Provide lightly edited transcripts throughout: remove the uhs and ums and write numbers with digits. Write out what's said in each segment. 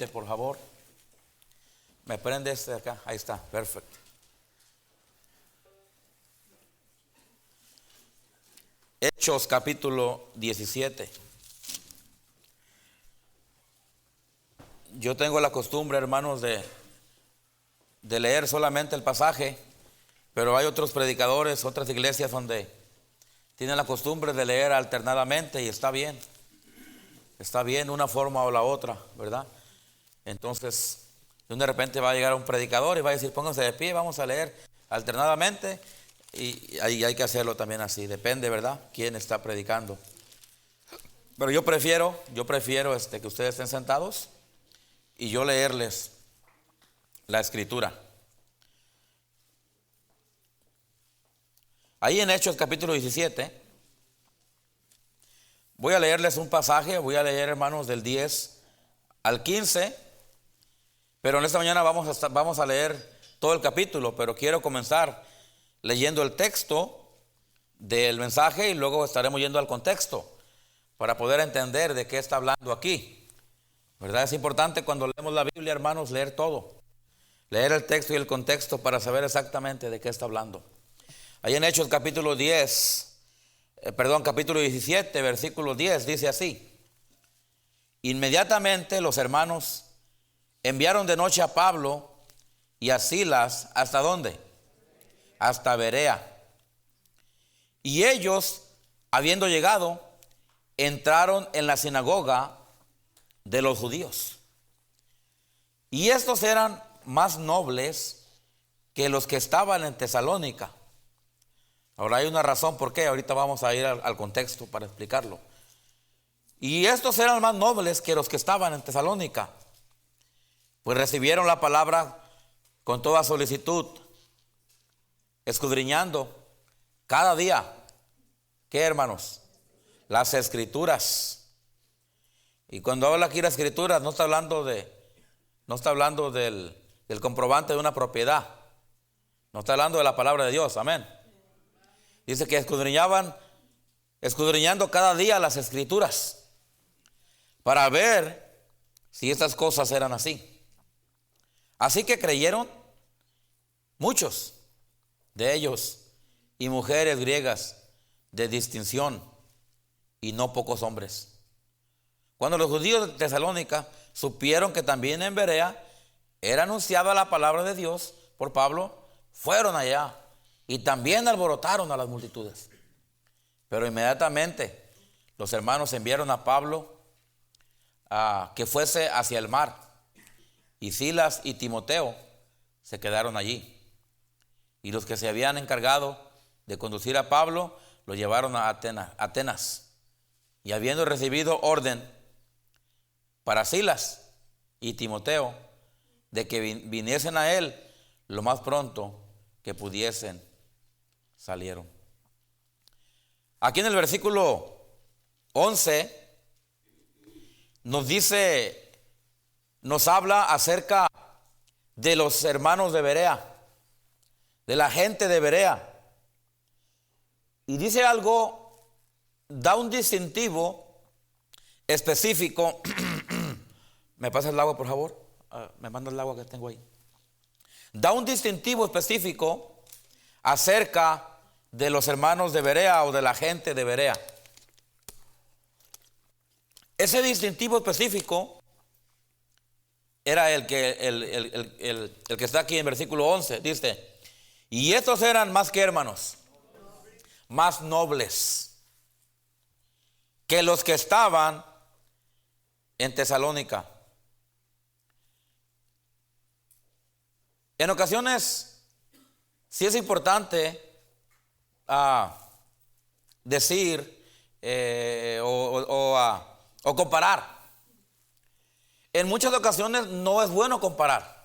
Por favor, me prende este de acá. Ahí está, perfecto. Hechos capítulo 17. Yo tengo la costumbre, hermanos, de leer solamente el pasaje, pero hay otros predicadores, otras iglesias donde tienen la costumbre de leer alternadamente, y está bien una forma o la otra, ¿verdad? Entonces, de repente va a llegar un predicador y va a decir: pónganse de pie, vamos a leer alternadamente. Y hay que hacerlo también así, depende, ¿verdad?, quién está predicando. Pero yo prefiero que ustedes estén sentados y yo leerles la escritura. Ahí en Hechos capítulo 17, voy a leerles un pasaje. Voy a leer, hermanos, del 10 al 15. Pero en esta mañana vamos a leer todo el capítulo, pero quiero comenzar leyendo el texto del mensaje y luego estaremos yendo al contexto para poder entender de qué está hablando aquí, ¿verdad? Es importante cuando leemos la Biblia, hermanos, leer todo, leer el texto y el contexto para saber exactamente de qué está hablando. Ahí en Hechos capítulo 17, versículo 10, dice así: inmediatamente los hermanos enviaron de noche a Pablo y a Silas. ¿Hasta dónde? Hasta Berea. Y ellos, habiendo llegado, entraron en la sinagoga de los judíos. Y estos eran más nobles que los que estaban en Tesalónica. Ahora hay una razón por qué. Ahorita vamos a ir al contexto para explicarlo. Y estos eran más nobles que los que estaban en Tesalónica, pues recibieron la palabra con toda solicitud, escudriñando cada día, ¿qué, hermanos? Las escrituras. Y cuando habla aquí de las escrituras, no está hablando del comprobante de una propiedad, no está hablando de la palabra de Dios, amén. Dice que escudriñando cada día las escrituras, para ver si estas cosas eran así. Así que creyeron muchos de ellos, y mujeres griegas de distinción, y no pocos hombres. Cuando los judíos de Tesalónica supieron que también en Berea era anunciada la palabra de Dios por Pablo, fueron allá y también alborotaron a las multitudes. Pero inmediatamente los hermanos enviaron a Pablo a que fuese hacia el mar, y Silas y Timoteo se quedaron allí. Y los que se habían encargado de conducir a Pablo lo llevaron a Atenas. Y habiendo recibido orden para Silas y Timoteo de que viniesen a él lo más pronto que pudiesen, salieron. Aquí en el versículo 11 nos habla acerca de los hermanos de Berea, de la gente de Berea. Y dice algo, da un distintivo específico. ¿Me pasa el agua, por favor? Me manda el agua que tengo ahí. Da un distintivo específico acerca de los hermanos de Berea o de la gente de Berea. Ese distintivo específico era el que está aquí en versículo 11. Dice: y estos eran más que, hermanos, más nobles que los que estaban en Tesalónica. En ocasiones sí es importante decir o comparar. En muchas ocasiones no es bueno comparar.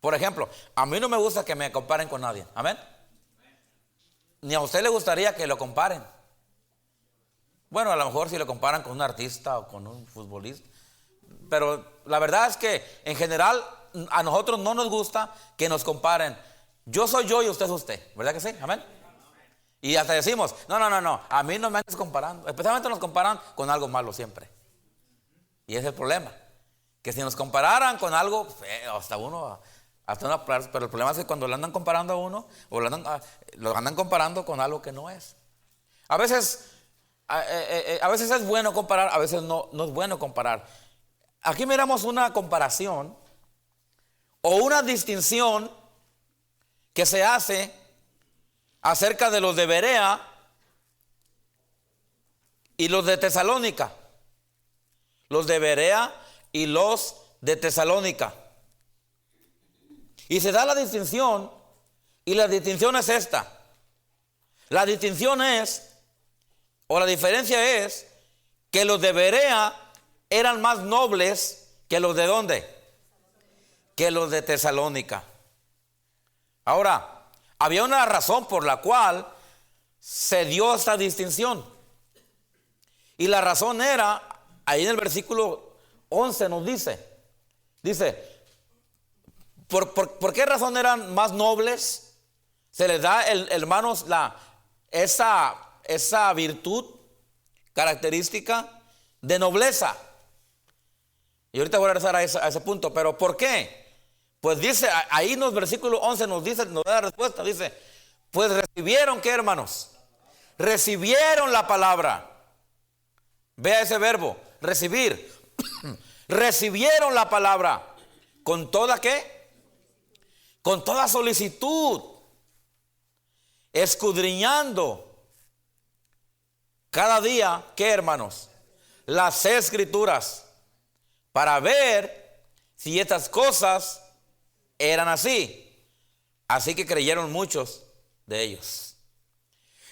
Por ejemplo, a mí no me gusta que me comparen con nadie, amén. Ni a usted le gustaría que lo comparen. Bueno, a lo mejor si lo comparan con un artista o con un futbolista, pero la verdad es que en general a nosotros no nos gusta que nos comparen. Yo soy yo y usted es usted, ¿verdad que sí? Amén. Y hasta decimos: no, a mí no me andes comparando. Especialmente nos comparan con algo malo siempre. Y ese es el problema. Que si nos compararan con algo, hasta uno, pero el problema es que cuando lo andan comparando a uno, o lo andan comparando con algo que no es. A veces es bueno comparar, a veces no es bueno comparar. Aquí miramos una comparación o una distinción que se hace acerca de los de Berea y los de Tesalónica. Los de Berea y los de Tesalónica. Y se da la distinción, y la distinción es esta. La distinción es, o la diferencia es, que los de Berea eran más nobles que los de ¿dónde? Que los de Tesalónica. Ahora, había una razón por la cual se dio esta distinción. Y la razón era, ahí en el versículo 11 nos dice, ¿por qué razón eran más nobles? Se les da, hermanos, esa virtud característica de nobleza. Y ahorita voy a regresar a ese punto, pero ¿por qué? Pues dice, ahí en el versículo 11 nos da la respuesta, dice, pues recibieron, ¿qué, hermanos? Recibieron la palabra. Vea ese verbo, recibir. Recibieron la palabra. ¿Con toda qué? Con toda solicitud. Escudriñando cada día, ¿qué, hermanos? Las escrituras. Para ver si estas cosas eran así. Así que creyeron muchos de ellos.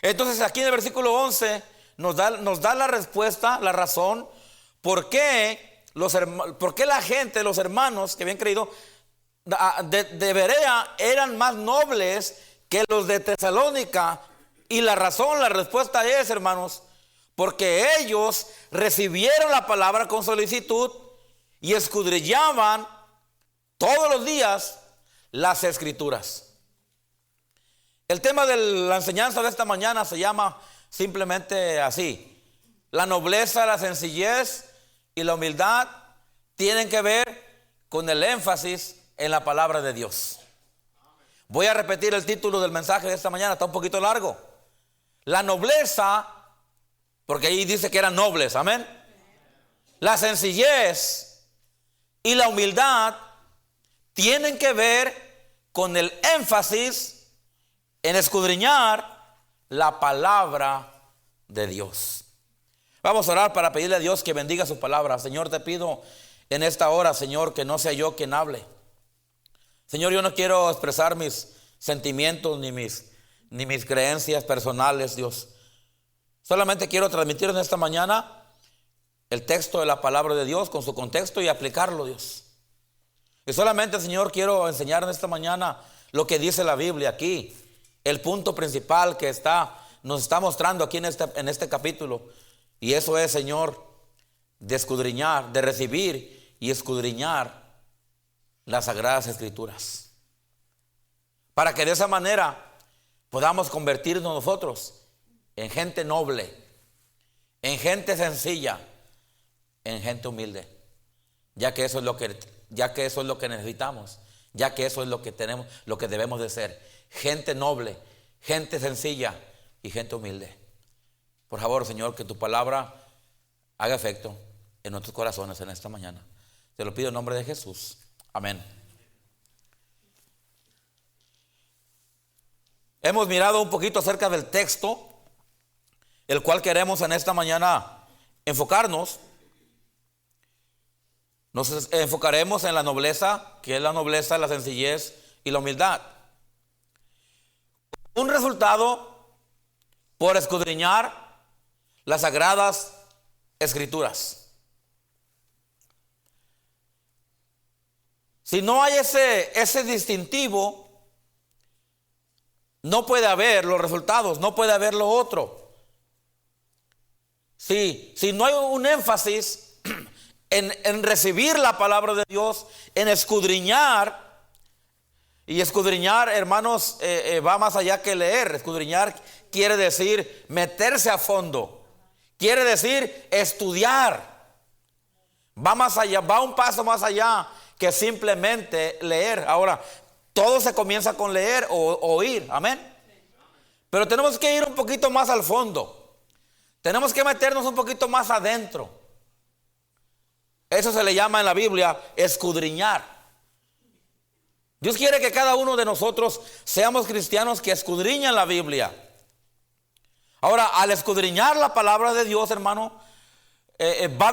Entonces aquí en el versículo 11 nos da la respuesta, la razón por qué la gente, los hermanos que habían creído de Berea eran más nobles que los de Tesalónica. Y la respuesta es, hermanos, porque ellos recibieron la palabra con solicitud y escudriñaban todos los días las escrituras. El tema de la enseñanza de esta mañana se llama simplemente así: la nobleza, la sencillez y la humildad tienen que ver con el énfasis en la palabra de Dios. Voy a repetir el título del mensaje de esta mañana, está un poquito largo. La nobleza, porque ahí dice que eran nobles, amén. La sencillez y la humildad tienen que ver con el énfasis en escudriñar la palabra de Dios. Vamos a orar para pedirle a Dios que bendiga su palabra. Señor, te pido en esta hora, Señor, que no sea yo quien hable. Señor, yo no quiero expresar mis sentimientos ni mis creencias personales, Dios. Solamente quiero transmitir en esta mañana el texto de la palabra de Dios con su contexto y aplicarlo, Dios. Y solamente, Señor, quiero enseñar en esta mañana lo que dice la Biblia aquí. El punto principal que nos está mostrando aquí en este capítulo. Y eso es, Señor, de escudriñar, de recibir y escudriñar las Sagradas Escrituras. Para que de esa manera podamos convertirnos nosotros en gente noble, en gente sencilla, en gente humilde. Ya que eso es lo que necesitamos, ya que eso es lo que tenemos, lo que debemos de ser. Gente noble, gente sencilla y gente humilde. Por favor, Señor, que tu palabra haga efecto en nuestros corazones en esta mañana. Te lo pido en nombre de Jesús. Amén. Hemos mirado un poquito acerca del texto, el cual queremos en esta mañana enfocarnos. Nos enfocaremos en la nobleza, que es la nobleza, la sencillez y la humildad. Un resultado por escudriñar las Sagradas Escrituras. Si no hay ese distintivo, no puede haber los resultados, no puede haber lo otro. Si no hay un énfasis en recibir la palabra de Dios, en escudriñar, y escudriñar, hermanos, va más allá que leer. Escudriñar quiere decir meterse a fondo, quiere decir estudiar. Va más allá, va un paso más allá que simplemente leer. Ahora, todo se comienza con leer o oír, amén. Pero tenemos que ir un poquito más al fondo. Tenemos que meternos un poquito más adentro. Eso se le llama en la Biblia escudriñar. Dios quiere que cada uno de nosotros seamos cristianos que escudriñan la Biblia. Ahora, al escudriñar la palabra de Dios, hermano, va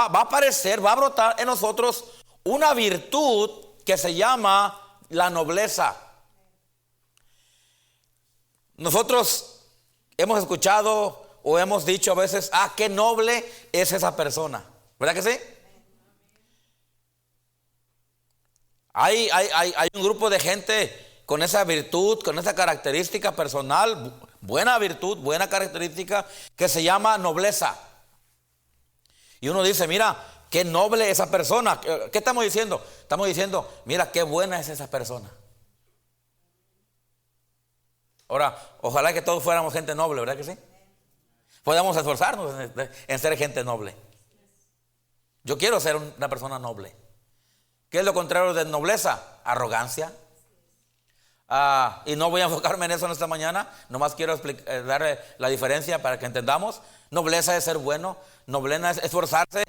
a aparecer, va a brotar en nosotros una virtud que se llama la nobleza. Nosotros hemos escuchado o hemos dicho a veces, qué noble es esa persona, ¿verdad que sí? Hay un grupo de gente con esa virtud, con esa característica personal, buena virtud, buena característica, que se llama nobleza. Y uno dice, mira, qué noble esa persona. ¿Qué estamos diciendo? Estamos diciendo, mira, qué buena es esa persona. Ahora, ojalá que todos fuéramos gente noble, ¿verdad que sí? Podemos esforzarnos en ser gente noble. Yo quiero ser una persona noble. ¿Qué es lo contrario de nobleza? Arrogancia. Y no voy a enfocarme en eso en esta mañana. Nomás quiero darle la diferencia para que entendamos. Nobleza es ser bueno. Nobleza es esforzarse.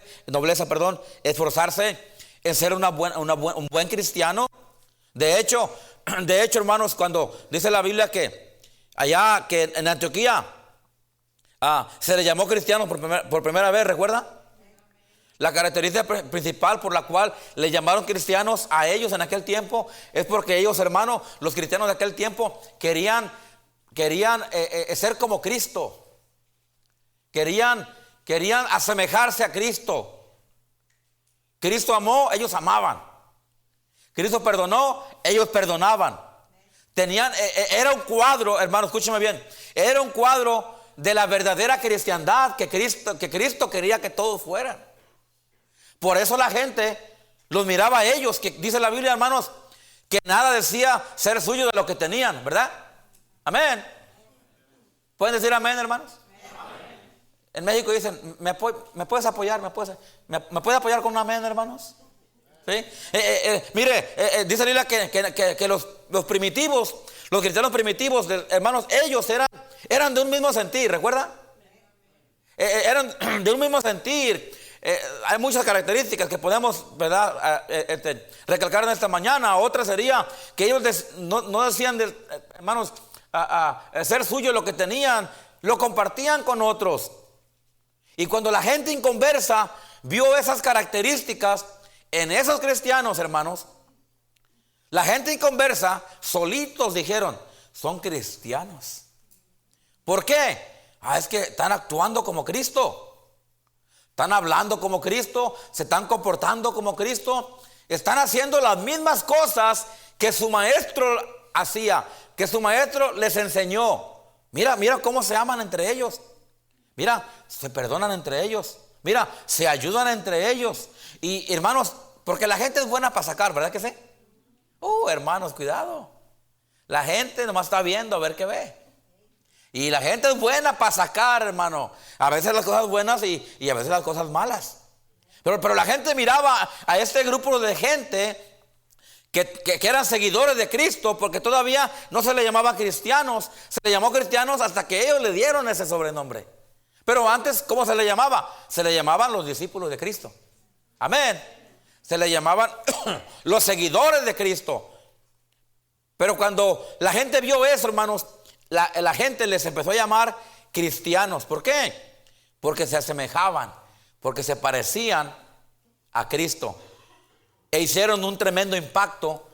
Esforzarse en ser un buen cristiano. De hecho, hermanos, cuando dice la Biblia que allá que en Antioquía se le llamó cristiano por primera vez, ¿recuerda? La característica principal por la cual le llamaron cristianos a ellos en aquel tiempo es porque ellos, hermanos, los cristianos de aquel tiempo querían ser como Cristo. Querían asemejarse a Cristo. Cristo amó, ellos amaban. Cristo perdonó, ellos perdonaban. Era un cuadro, hermano, escúcheme bien. Era un cuadro de la verdadera cristiandad que Cristo quería que todos fueran. Por eso la gente los miraba a ellos, que dice la Biblia, hermanos, que nada decía ser suyo de lo que tenían, ¿verdad? Amén. ¿Pueden decir amén, hermanos? Amén. En México dicen, ¿me puedes apoyar? ¿Me puede apoyar con un amén, hermanos? ¿Sí? Mire, dice la Biblia que los primitivos, los cristianos primitivos, hermanos, ellos eran de un mismo sentir, ¿recuerda? Eran de un mismo sentir. Hay muchas características que podemos, ¿verdad? Recalcar en esta mañana. Otra sería que ellos no decían, hermanos, ser suyo lo que tenían, lo compartían con otros. Y cuando la gente inconversa vio esas características en esos cristianos, hermanos, la gente inconversa solitos dijeron, son cristianos. ¿Por qué? Es que están actuando como Cristo. Están hablando como Cristo, se están comportando como Cristo, están haciendo las mismas cosas que su maestro hacía, que su maestro les enseñó. Mira cómo se aman entre ellos. Mira, se perdonan entre ellos. Mira, se ayudan entre ellos. Y hermanos, porque la gente es buena para sacar, ¿verdad que sí? Hermanos, cuidado. La gente nomás está viendo a ver qué ve. Y la gente es buena para sacar, hermano. A veces las cosas buenas y a veces las cosas malas. Pero la gente miraba a este grupo de gente que eran seguidores de Cristo, porque todavía no se le llamaba cristianos. Se le llamó cristianos hasta que ellos le dieron ese sobrenombre. Pero antes, ¿cómo se le llamaba? Se le llamaban los discípulos de Cristo. Amén. Se le llamaban los seguidores de Cristo. Pero cuando la gente vio eso, hermanos, la gente les empezó a llamar cristianos. ¿Por qué? Porque se asemejaban, porque se parecían a Cristo. E hicieron un tremendo impacto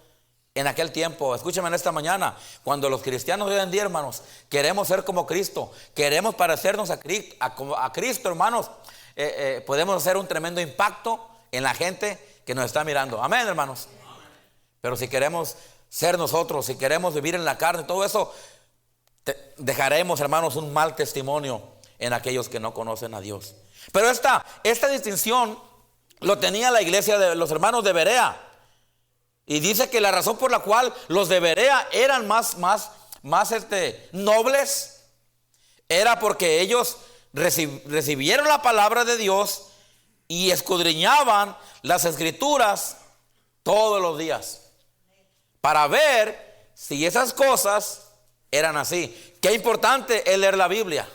en aquel tiempo. Escúchame en esta mañana. Cuando los cristianos de hoy en día, hermanos, queremos ser como Cristo, queremos parecernos a Cristo, hermanos, podemos hacer un tremendo impacto en la gente que nos está mirando. Amén, hermanos. Pero si queremos ser nosotros, si queremos vivir en la carne, todo eso, dejaremos, hermanos, un mal testimonio en aquellos que no conocen a Dios. Pero esta distinción lo tenía la iglesia de los hermanos de Berea. Y dice que la razón por la cual los de Berea eran más nobles era porque ellos recibieron la palabra de Dios y escudriñaban las escrituras todos los días para ver si esas cosas eran así. Qué importante es leer la Biblia.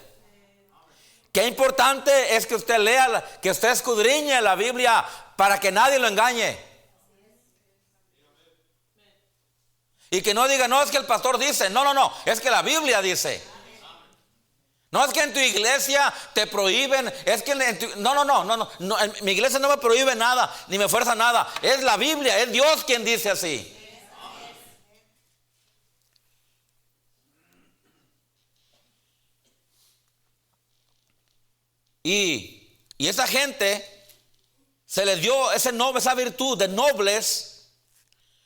Qué importante es que usted lea, que usted escudriñe la Biblia para que nadie lo engañe. Y que no diga, no, es que el pastor dice. No, no, no, es que la Biblia dice. No es que en tu iglesia te prohíben, es que no, en mi iglesia no me prohíbe nada, ni me fuerza nada. Es la Biblia, es Dios quien dice así. Y esa gente se les dio esa virtud de nobles,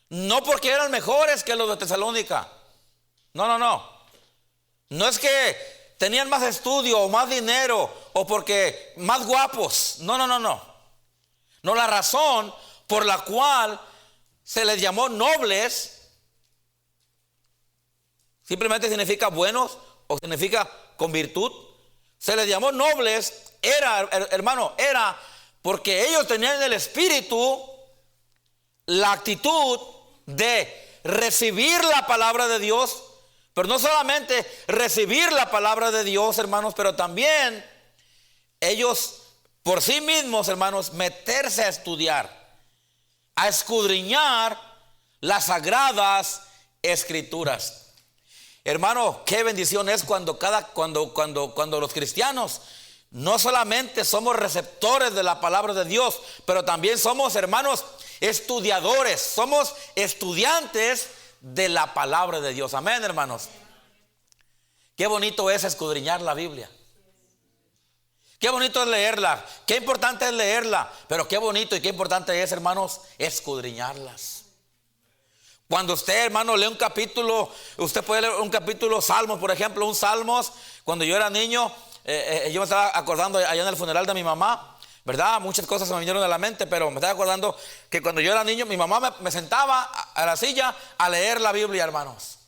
no porque eran mejores que los de Tesalónica. No. No es que tenían más estudio o más dinero o porque más guapos. No. No, la razón por la cual se les llamó nobles simplemente significa buenos o significa con virtud. Se les llamó nobles, era porque ellos tenían en el espíritu la actitud de recibir la palabra de Dios. Pero no solamente recibir la palabra de Dios, hermanos, pero también ellos por sí mismos, hermanos, meterse a estudiar, a escudriñar las sagradas escrituras. Hermano, qué bendición es cuando los cristianos no solamente somos receptores de la palabra de Dios, pero también somos, hermanos, estudiadores, somos estudiantes de la palabra de Dios. Amén, hermanos. Qué bonito es escudriñar la Biblia. Qué bonito es leerla. Qué importante es leerla. Pero qué bonito y qué importante es, hermanos, escudriñarlas. Cuando usted, hermano, lee un capítulo, usted puede leer un capítulo Salmos, por ejemplo, un Salmos. Cuando yo era niño, yo me estaba acordando allá en el funeral de mi mamá, ¿verdad? Muchas cosas se me vinieron a la mente, pero me estaba acordando que cuando yo era niño, mi mamá me sentaba a la silla a leer la Biblia, hermanos.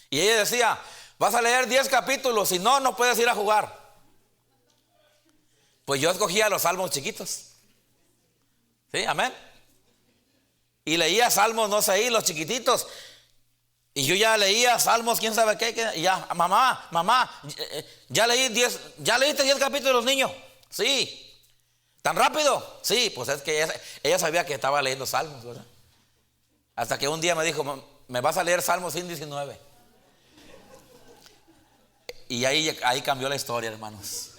Y ella decía, vas a leer 10 capítulos, si no, no puedes ir a jugar. Pues yo escogía los salmos chiquitos. ¿Sí? Amén. Y leía salmos, no sé, los chiquititos. Y yo ya leía salmos, quién sabe qué. Y ya, mamá, ya leíste 10 capítulos, niño. Sí. ¿Tan rápido? Sí, pues es que ella sabía que estaba leyendo salmos, ¿verdad? Hasta que un día me dijo, me vas a leer Salmos 119. Y ahí cambió la historia, hermanos.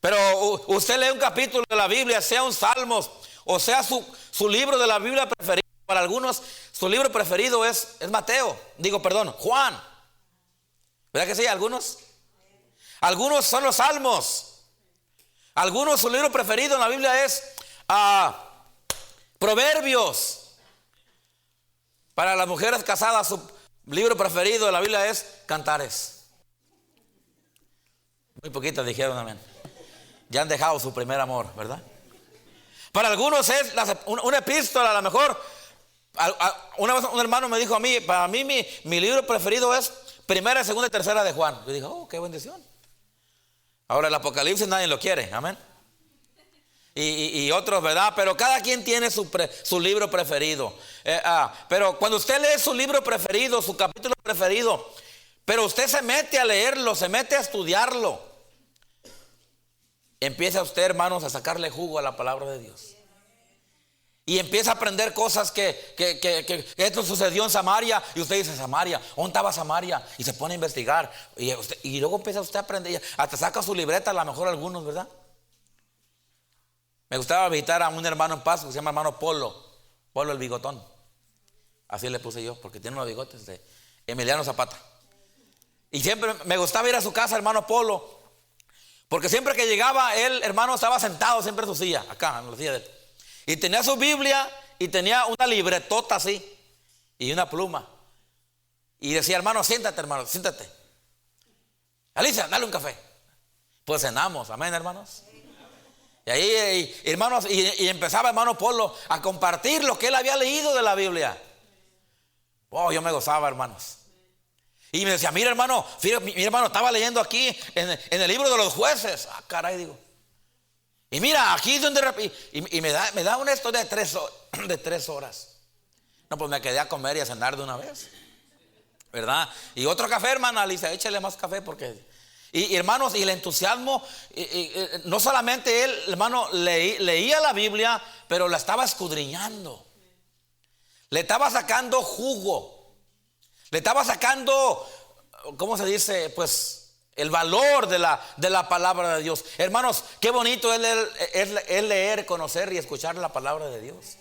Pero usted lee un capítulo de la Biblia, sea un Salmos, o sea su libro de la Biblia preferido. Para algunos, su libro preferido es Juan. ¿Verdad que sí? Algunos son los Salmos. Algunos, su libro preferido en la Biblia es Proverbios. Para las mujeres casadas, su libro preferido de la Biblia es Cantares. Muy poquitas dijeron amén. Ya han dejado su primer amor, ¿verdad? Para algunos es una epístola, a lo mejor. Una vez un hermano me dijo a mí, para mí mi libro preferido es Primera, Segunda y Tercera de Juan. Yo dije, qué bendición. Ahora el Apocalipsis nadie lo quiere, amén. Y otros, ¿verdad? Pero cada quien tiene su libro preferido. Pero cuando usted lee su libro preferido, su capítulo preferido, pero usted se mete a leerlo, se mete a estudiarlo, empieza usted, hermanos, a sacarle jugo a la palabra de Dios. Y empieza a aprender cosas que esto sucedió en Samaria. Y usted dice, Samaria, ¿dónde estaba Samaria? Y se pone a investigar. Y luego empieza usted a aprender. Hasta saca su libreta, a lo mejor algunos, ¿verdad? Me gustaba visitar a un hermano en Paso que se llama hermano Polo el bigotón. Así le puse yo, porque tiene unos bigotes de Emiliano Zapata. Y siempre me gustaba ir a su casa, hermano Polo, porque siempre que llegaba él, hermano, estaba sentado siempre en su silla, acá, en la silla de él. Y tenía su Biblia y tenía una libretota así y una pluma. Y decía, hermano, siéntate. Alicia, dale un café. Pues cenamos, amén, hermanos. Y ahí, hermanos, y empezaba hermano Polo a compartir lo que él había leído de la Biblia. Yo me gozaba, hermanos. Y me decía, mira hermano, estaba leyendo aquí en el libro de los jueces. Caray, digo. Y mira, aquí es donde y me da una historia de 3 horas. No, pues me quedé a comer y a cenar de una vez, ¿verdad? Y otro café, hermana Alicia, échale más café porque... Y hermanos, y el entusiasmo, no solamente él, hermano, leía la Biblia, pero la estaba escudriñando. Le estaba sacando jugo. Le estaba sacando, ¿cómo se dice? Pues el valor de la palabra de Dios. Hermanos, qué bonito es leer, conocer y escuchar la palabra de Dios.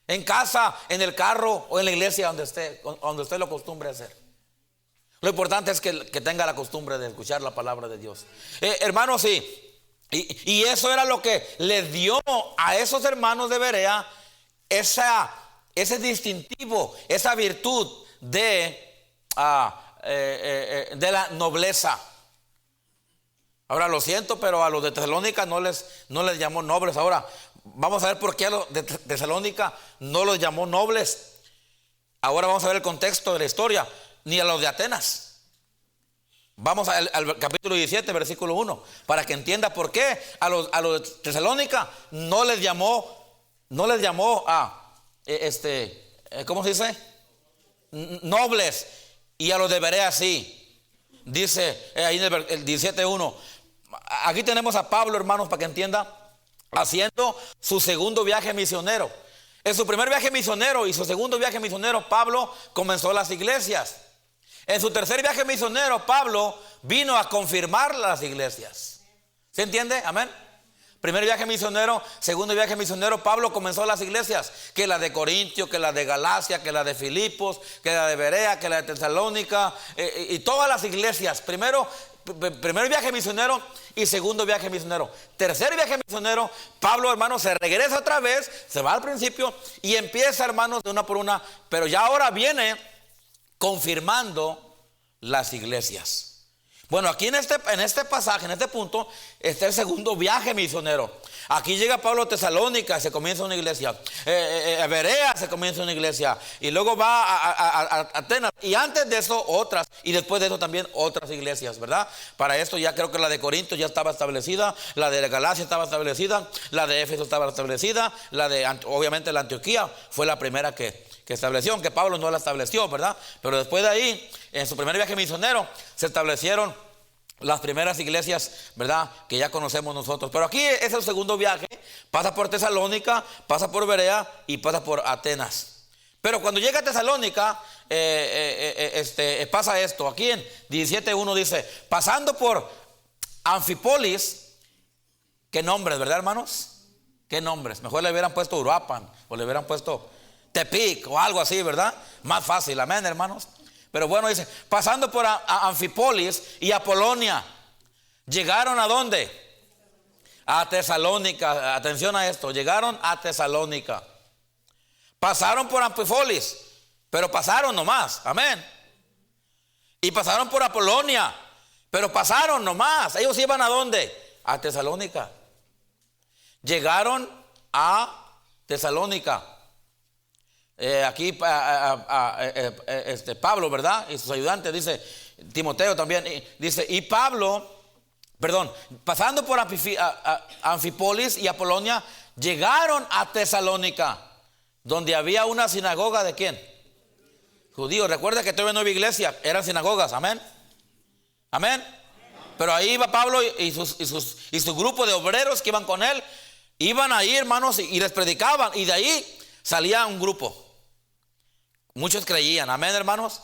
En casa, en el carro o en la iglesia, donde usted lo acostumbre a hacer. Lo importante es que tenga la costumbre de escuchar la palabra de Dios. Hermanos, sí. Y eso era lo que le dio a esos hermanos de Berea ese distintivo, esa virtud de la nobleza. Ahora lo siento, pero a los de Tesalónica no les llamó nobles. Ahora vamos a ver por qué a los de Tesalónica no los llamó nobles. Ahora vamos a ver el contexto de la historia. Ni a los de Atenas. Vamos al capítulo 17, versículo 1, para que entienda por qué a los de Tesalónica no les llamó ¿cómo se dice? Nobles, y a los de Berea sí. Dice ahí en el 17:1. Aquí tenemos a Pablo, hermanos, para que entienda, haciendo su segundo viaje misionero. En su primer viaje misionero y su segundo viaje misionero, Pablo comenzó las iglesias. En su tercer viaje misionero, Pablo vino a confirmar las iglesias. ¿Se entiende? Amén. Primer viaje misionero, segundo viaje misionero, Pablo comenzó las iglesias. Que la de Corintio, que la de Galacia, que la de Filipos, que la de Berea, que la de Tesalónica, y todas las iglesias. Primer viaje misionero y segundo viaje misionero. Tercer viaje misionero, Pablo, hermanos, se regresa otra vez, se va al principio y empieza, hermanos, de una por una, pero ya ahora viene confirmando las iglesias. Bueno, aquí en este pasaje, en este punto, está el segundo viaje misionero. Aquí llega Pablo a Tesalónica, se comienza una iglesia. A Berea se comienza una iglesia. Y luego va a Atenas. Y antes de eso otras. Y después de eso también otras iglesias, ¿verdad? Para esto ya creo que la de Corinto ya estaba establecida. La de Galacia estaba establecida. La de Éfeso estaba establecida. Obviamente la Antioquía fue la primera que estableció, aunque Pablo no la estableció, ¿verdad? Pero después de ahí, en su primer viaje misionero, se establecieron las primeras iglesias, ¿verdad? Que ya conocemos nosotros. Pero aquí es el segundo viaje. Pasa por Tesalónica, pasa por Berea y pasa por Atenas. Pero cuando llega a Tesalónica, pasa esto. Aquí en 17:1 dice, pasando por Anfípolis. ¿Qué nombres, verdad, hermanos? ¿Qué nombres? Mejor le hubieran puesto Uruapan o le hubieran puesto Tepic o algo así, ¿verdad? Más fácil, amén, hermanos. Pero bueno, dice, pasando por Anfípolis y Apolonia, llegaron ¿a dónde? A Tesalónica. Atención a esto, llegaron a Tesalónica. Pasaron por Anfípolis, pero pasaron nomás, amén. Y pasaron por Apolonia, pero pasaron nomás. Ellos iban ¿a dónde? A Tesalónica. Llegaron a Tesalónica. Aquí Pablo, ¿verdad? Y sus ayudantes, dice Timoteo también, dice, y Pablo, pasando por Anfípolis y Apolonia, llegaron a Tesalónica, donde había una sinagoga ¿de quién? Judíos. Recuerda que todavía no había iglesia, eran sinagogas, amén. Amén. Pero ahí iba Pablo y su grupo de obreros que iban con él, iban ahí, hermanos, y les predicaban, y de ahí salía un grupo. Muchos creían, amén, hermanos.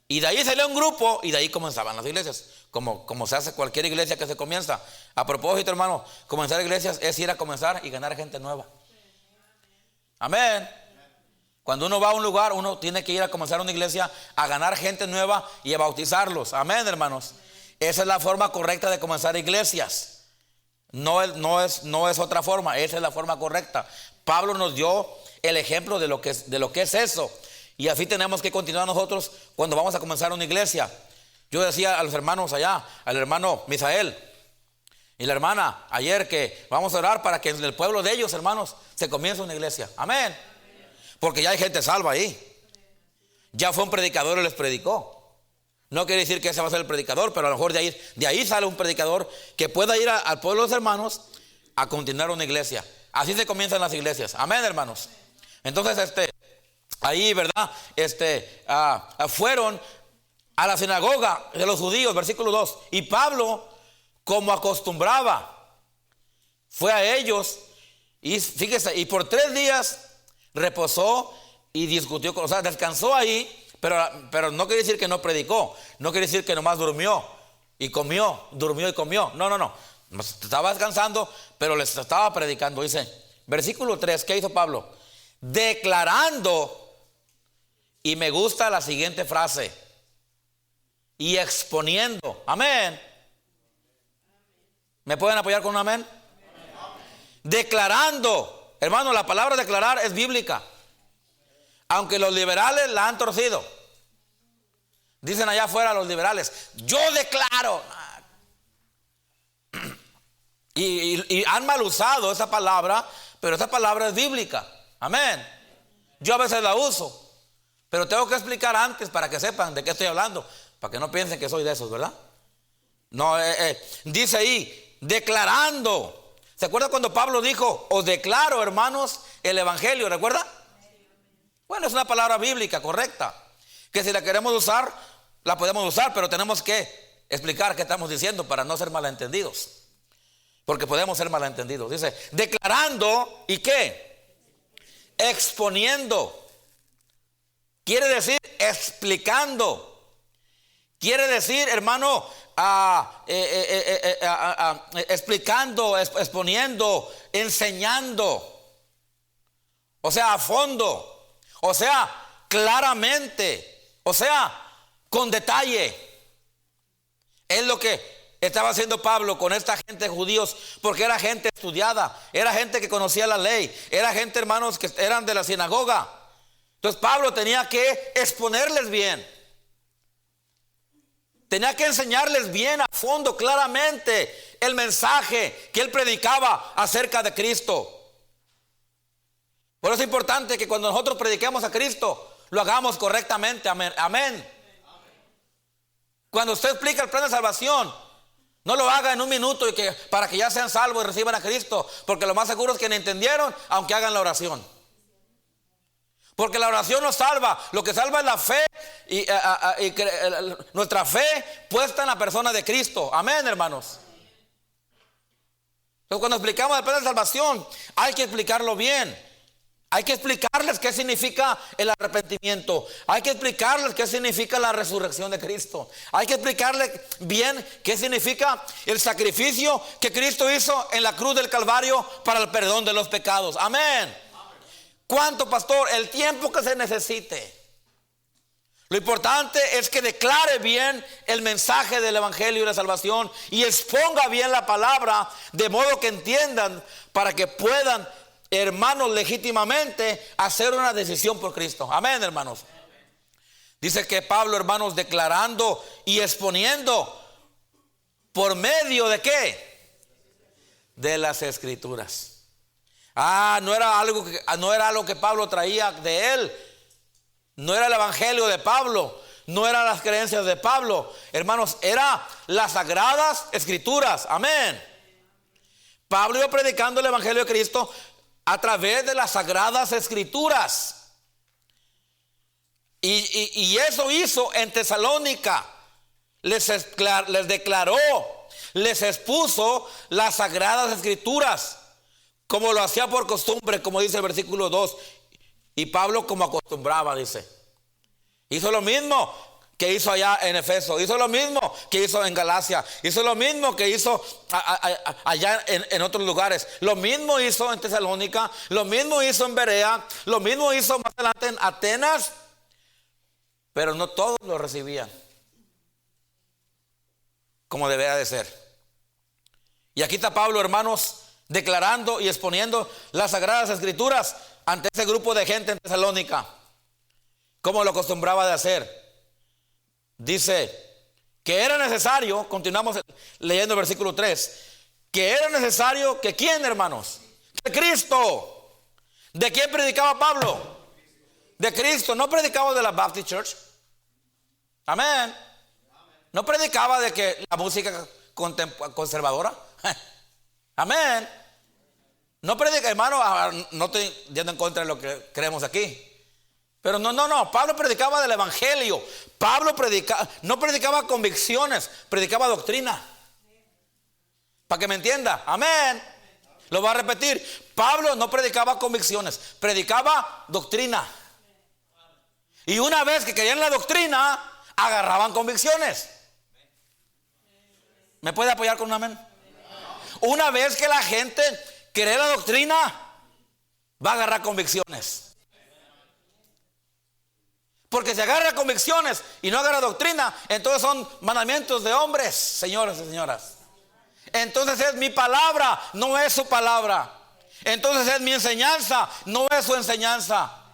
Y de ahí salía un grupo y de ahí comenzaban las iglesias, como se hace cualquier iglesia que se comienza. A propósito, hermano, comenzar iglesias es ir a comenzar y ganar gente nueva. Amén. Cuando uno va a un lugar, uno tiene que ir a comenzar una iglesia, a ganar gente nueva y a bautizarlos. Amén, hermanos. Esa es la forma correcta de comenzar iglesias. No es otra forma, esa es la forma correcta. Pablo nos dio el ejemplo de lo que es eso. Y así tenemos que continuar nosotros cuando vamos a comenzar una iglesia. Yo decía a los hermanos allá, al hermano Misael y la hermana ayer, que vamos a orar para que en el pueblo de ellos, hermanos, se comience una iglesia. Amén. Porque ya hay gente salva ahí. Ya fue un predicador y les predicó. No quiere decir que ese va a ser el predicador, pero a lo mejor de ahí sale un predicador que pueda ir al pueblo de los hermanos, a continuar una iglesia. Así se comienzan las iglesias. Amén, hermanos. Entonces, ahí, ¿verdad? Fueron a la sinagoga de los judíos, versículo 2. Y Pablo, como acostumbraba, fue a ellos. Y fíjese, y por 3 días reposó y discutió, o sea, descansó ahí. Pero no quiere decir que no predicó. No quiere decir que nomás durmió y comió. Durmió y comió. No. Estaba descansando, pero les estaba predicando. Dice, versículo 3, ¿qué hizo Pablo? Declarando, y me gusta la siguiente frase, y exponiendo. Amén. ¿Me pueden apoyar con un amén? Declarando. Hermano, la palabra declarar es bíblica. Aunque los liberales la han torcido. Dicen allá afuera los liberales, yo declaro. Y han mal usado esa palabra, pero esa palabra es bíblica. Amén. Yo a veces la uso, pero tengo que explicar antes para que sepan de qué estoy hablando, para que no piensen que soy de esos, ¿verdad? No, dice ahí, declarando. ¿Se acuerda cuando Pablo dijo, os declaro, hermanos, el evangelio? ¿Recuerda? Bueno, es una palabra bíblica correcta, que si la queremos usar, la podemos usar, pero tenemos que explicar qué estamos diciendo para no ser malentendidos, porque podemos ser malentendidos. Dice, declarando, ¿y qué? Exponiendo. Quiere decir explicando. Quiere decir, hermano, explicando, exponiendo, enseñando. O sea, a fondo. O sea, claramente, o sea, con detalle. Es lo que estaba haciendo Pablo con esta gente judíos, porque era gente estudiada, era gente que conocía la ley, era gente, hermanos, que eran de la sinagoga. Entonces Pablo tenía que exponerles bien, tenía que enseñarles bien a fondo, claramente, el mensaje que él predicaba acerca de Cristo. Por eso es importante que cuando nosotros prediquemos a Cristo, lo hagamos correctamente. Amén. Amén. Cuando usted explica el plan de salvación, no lo haga en un minuto para que ya sean salvos y reciban a Cristo, porque lo más seguro es que no entendieron, aunque hagan la oración. Porque la oración no salva. Lo que salva es la fe y nuestra fe puesta en la persona de Cristo. Amén, hermanos. Entonces, cuando explicamos el plan de salvación, hay que explicarlo bien. Hay que explicarles qué significa el arrepentimiento. Hay que explicarles qué significa la resurrección de Cristo. Hay que explicarles bien qué significa el sacrificio que Cristo hizo en la cruz del Calvario para el perdón de los pecados. Amén. ¿Cuánto, pastor? El tiempo que se necesite. Lo importante es que declare bien el mensaje del evangelio y la salvación y exponga bien la palabra, de modo que entiendan, para que puedan, hermanos, legítimamente hacer una decisión por Cristo. Amén, hermanos. Dice que Pablo, hermanos, declarando y exponiendo por medio de ¿qué? De las Escrituras. No era algo que Pablo traía de él. No era el evangelio de Pablo, no eran las creencias de Pablo, hermanos, era las sagradas Escrituras. Amén. Pablo iba predicando el evangelio de Cristo a través de las sagradas Escrituras. Y eso hizo en Tesalónica. Les declaró, les expuso las sagradas Escrituras, como lo hacía por costumbre, como dice el versículo 2. Y Pablo, como acostumbraba, dice, hizo lo mismo que hizo allá en Efeso, hizo lo mismo que hizo en Galacia, hizo lo mismo que hizo allá en otros lugares, lo mismo hizo en Tesalónica, lo mismo hizo en Berea, lo mismo hizo más adelante en Atenas, pero no todos lo recibían como debería de ser. Y aquí está Pablo, hermanos, declarando y exponiendo las sagradas Escrituras ante ese grupo de gente en Tesalónica, como lo acostumbraba de hacer. Dice que era necesario, continuamos leyendo el versículo 3, que era necesario que ¿quién, hermanos? Que Cristo. ¿De quién predicaba Pablo? De Cristo. No predicaba de la Baptist Church. Amén. No predicaba de que la música conservadora. Amén. No predica, hermano, no estoy yendo en contra de lo que creemos aquí. Pero no, Pablo predicaba del evangelio. Pablo no predicaba convicciones, predicaba doctrina. Para que me entienda, amén. Lo voy a repetir. Pablo no predicaba convicciones, predicaba doctrina. Y una vez que creían la doctrina, agarraban convicciones. ¿Me puede apoyar con un amén? Una vez que la gente cree la doctrina, va a agarrar convicciones. Porque si agarra convicciones y no agarra doctrina, entonces son mandamientos de hombres, señores y señoras. Entonces es mi palabra, no es su palabra. Entonces es mi enseñanza, no es su enseñanza.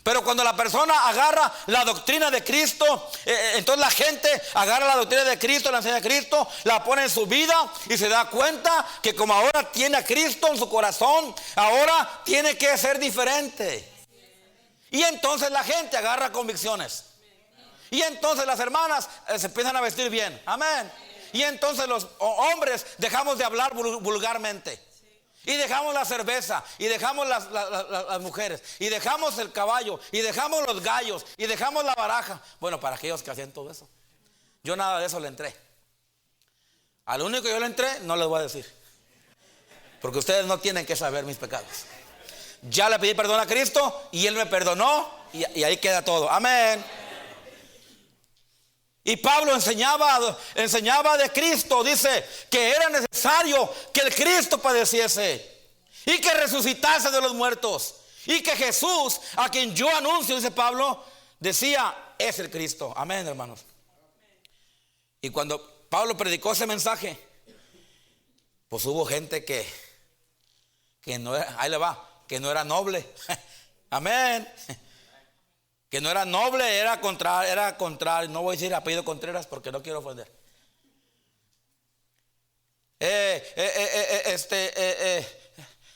Pero cuando la persona agarra la doctrina de Cristo, entonces la gente agarra la doctrina de Cristo, la enseña de Cristo, la pone en su vida y se da cuenta que como ahora tiene a Cristo en su corazón, ahora tiene que ser diferente. Y entonces la gente agarra convicciones. Y entonces las hermanas se empiezan a vestir bien. Amén. Y entonces los hombres dejamos de hablar vulgarmente. Y dejamos la cerveza, y dejamos las mujeres, y dejamos el caballo, y dejamos los gallos, y dejamos la baraja. Bueno, para aquellos que hacían todo eso, yo nada de eso le entré. Al único que yo le entré, no les voy a decir, porque ustedes no tienen que saber mis pecados. Ya le pedí perdón a Cristo, y Él me perdonó, y ahí queda todo. Amén. Y Pablo enseñaba de Cristo. Dice que era necesario que el Cristo padeciese y que resucitase de los muertos, y que Jesús, a quien yo anuncio, dice Pablo, decía, es el Cristo. Amén, hermanos. Y cuando Pablo predicó ese mensaje, pues hubo gente que no era, ahí le va, que no era noble. Amén. Que no era noble, era contrario. No voy a decir apellido Contreras porque no quiero ofender.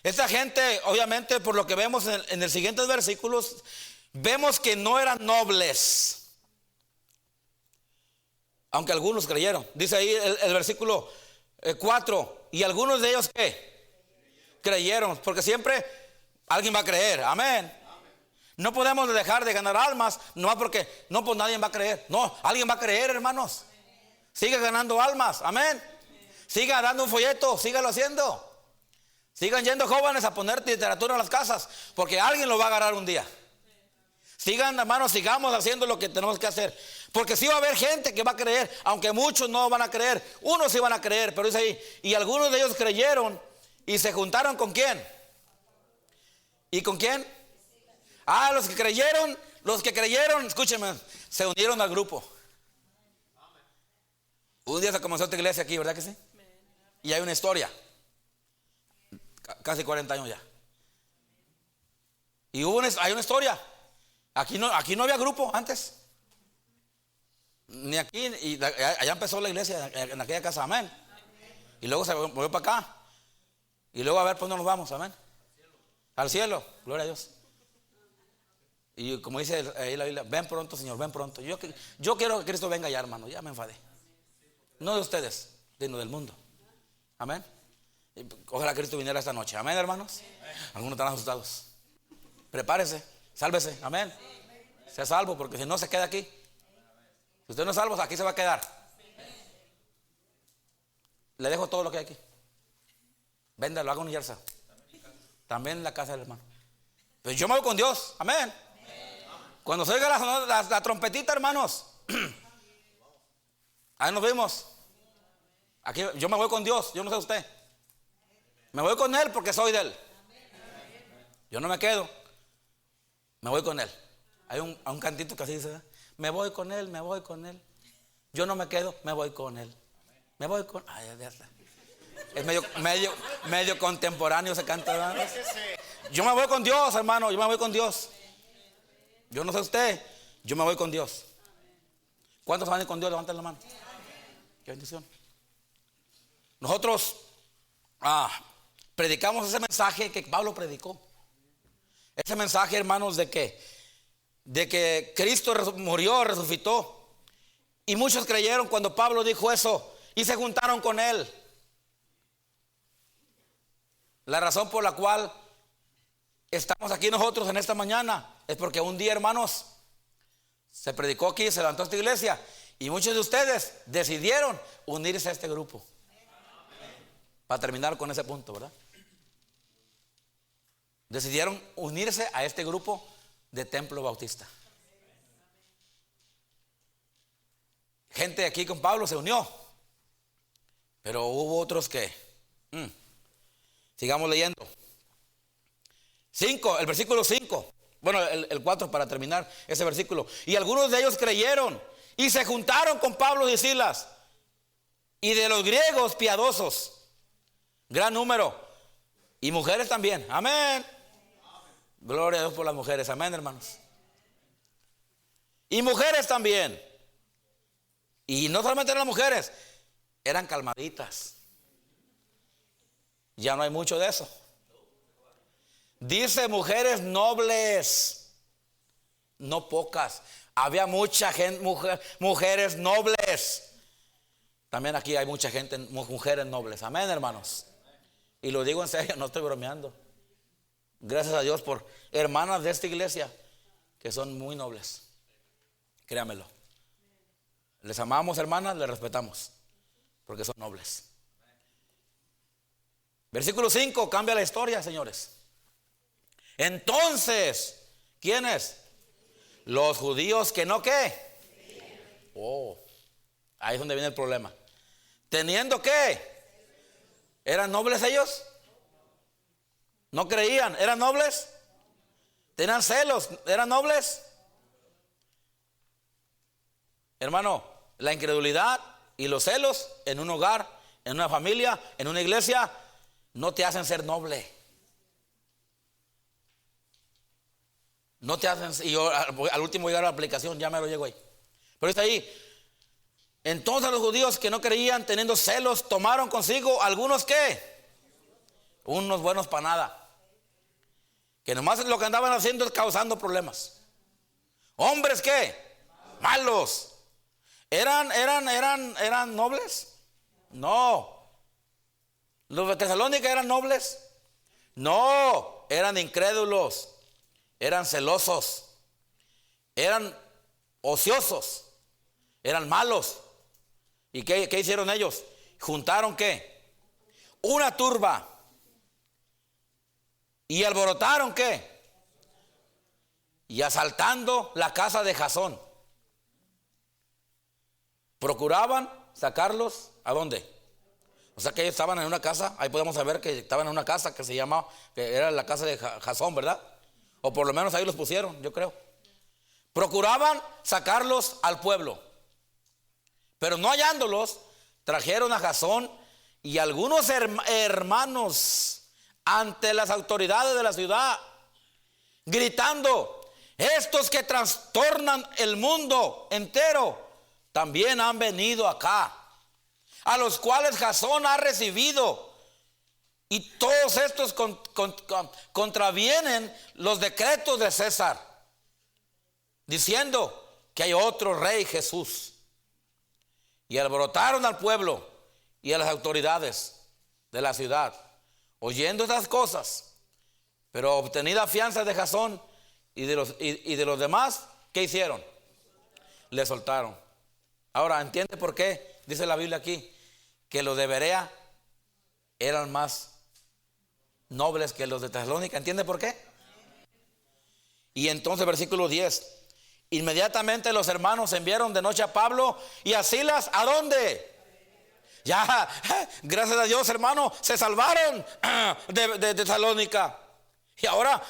Esta gente, obviamente, por lo que vemos en los siguientes versículos, vemos que no eran nobles. Aunque algunos creyeron. Dice ahí el versículo 4. Y algunos de ellos, ¿qué? Creyeron. Porque siempre alguien va a creer. Amén. No podemos dejar de ganar almas, no porque no, pues nadie va a creer. No, alguien va a creer, hermanos. Siga ganando almas, amén. Siga dando un folleto, sígalo haciendo. Sigan yendo jóvenes a poner literatura en las casas, porque alguien lo va a agarrar un día. Sigan, hermanos, sigamos haciendo lo que tenemos que hacer, porque sí va a haber gente que va a creer, aunque muchos no van a creer. Unos sí van a creer, pero dice ahí, y algunos de ellos creyeron y se juntaron ¿con quién? ¿Y con quién? Los que creyeron, escúchenme, se unieron al grupo. Un día se comenzó esta iglesia aquí, ¿verdad que sí? Y hay una historia, casi 40 años ya. Y hay una historia. Aquí no había grupo antes, ni aquí, y allá empezó la iglesia en aquella casa, amén. Y luego se volvió para acá. Y luego a ver por dónde nos vamos, amén. Al cielo, gloria a Dios. Y como dice ahí la Biblia, ven pronto, Señor, ven pronto. Yo quiero que Cristo venga ya, hermano. Ya me enfadé. No de ustedes, sino del mundo. Amén. Y ojalá Cristo viniera esta noche. Amén, hermanos. Algunos están asustados. Prepárese, sálvese. Amén. Sea salvo, porque si no se queda aquí. Si usted no es salvo, aquí se va a quedar. Le dejo todo lo que hay aquí. Véndalo, haga un yerza. También en la casa del hermano. Pues yo me voy con Dios. Amén. Cuando se oiga la trompetita, hermanos, ahí nos vemos. Aquí yo me voy con Dios, yo no sé usted. Me voy con Él porque soy de Él. Yo no me quedo, me voy con Él. Hay un cantito que así dice, me voy con Él, me voy con Él. Yo no me quedo, me voy con Él. Me voy con... Ay, ya está. Es medio contemporáneo ese canto, ¿verdad? Yo me voy con Dios, hermano, yo me voy con Dios. Yo no sé usted, yo me voy con Dios. ¿Cuántos van a ir con Dios? Levanten la mano. Qué bendición. Nosotros predicamos ese mensaje que Pablo predicó. Ese mensaje, hermanos, de que Cristo murió, resucitó. Y muchos creyeron cuando Pablo dijo eso y se juntaron con él. La razón por la cual estamos aquí nosotros en esta mañana es porque un día, hermanos, se predicó aquí, se levantó esta iglesia y muchos de ustedes decidieron unirse a este grupo. Para terminar con ese punto, ¿verdad? Decidieron unirse a este grupo de Templo Bautista. Gente aquí con Pablo se unió, pero hubo otros que sigamos leyendo. 5, el versículo 5. Bueno, el 4 para terminar ese versículo. Y algunos de ellos creyeron y se juntaron con Pablo y Silas. Y de los griegos piadosos, gran número. Y mujeres también. Amén. Gloria a Dios por las mujeres. Amén, hermanos. Y mujeres también. Y no solamente eran las mujeres, eran calmaditas. Ya no hay mucho de eso. Dice mujeres nobles, no pocas. Había mucha gente, mujeres nobles. También aquí hay mucha gente, mujeres nobles. Amén, hermanos. Y lo digo en serio, no estoy bromeando. Gracias a Dios por hermanas de esta iglesia que son muy nobles. Créamelo. Les amamos, hermanas, les respetamos, porque son nobles. Versículo 5, cambia la historia, señores. Entonces, ¿quiénes? Los judíos que no, ¿qué? Oh, ahí es donde viene el problema. ¿Teniendo qué? ¿Eran nobles ellos? ¿No creían? ¿Eran nobles? ¿Tenían celos? ¿Eran nobles? Hermano, la incredulidad y los celos en un hogar, en una familia, en una iglesia, no te hacen ser noble. No te hacen, y yo al último voy a dar la aplicación, ya me lo llego ahí. Pero está ahí. Entonces los judíos que no creían, teniendo celos, tomaron consigo algunos ¿qué? Unos buenos para nada. Que nomás lo que andaban haciendo es causando problemas. Hombres ¿qué? Malos. ¿Eran nobles? No. ¿Los de Tesalónica eran nobles? No, eran incrédulos. Eran celosos, eran ociosos, eran malos. ¿Y qué hicieron ellos? Juntaron ¿qué? Una turba. ¿Y alborotaron qué? Y asaltando la casa de Jasón. Procuraban sacarlos ¿a dónde? O sea que ellos estaban en una casa, ahí podemos saber que estaban en una casa que se llamaba, que era la casa de Jasón, ¿verdad? O por lo menos ahí los pusieron, yo creo. Procuraban sacarlos al pueblo. Pero no hallándolos, trajeron a Jasón y algunos hermanos ante las autoridades de la ciudad, gritando: estos que trastornan el mundo entero, también han venido acá, a los cuales Jasón ha recibido. Y todos estos contravienen los decretos de César, diciendo que hay otro rey, Jesús. Y alborotaron al pueblo y a las autoridades de la ciudad, oyendo estas cosas. Pero obtenida fianza de Jasón y de los demás, ¿qué hicieron? Le soltaron. Ahora, ¿entiende por qué dice la Biblia aquí que los de Berea eran más nobles que los de Tesalónica? ¿Entiende por qué? Y entonces versículo 10. Inmediatamente los hermanos enviaron de noche a Pablo y a Silas. ¿A dónde? Ya, gracias a Dios, hermano, se salvaron de Tesalónica. Y ahora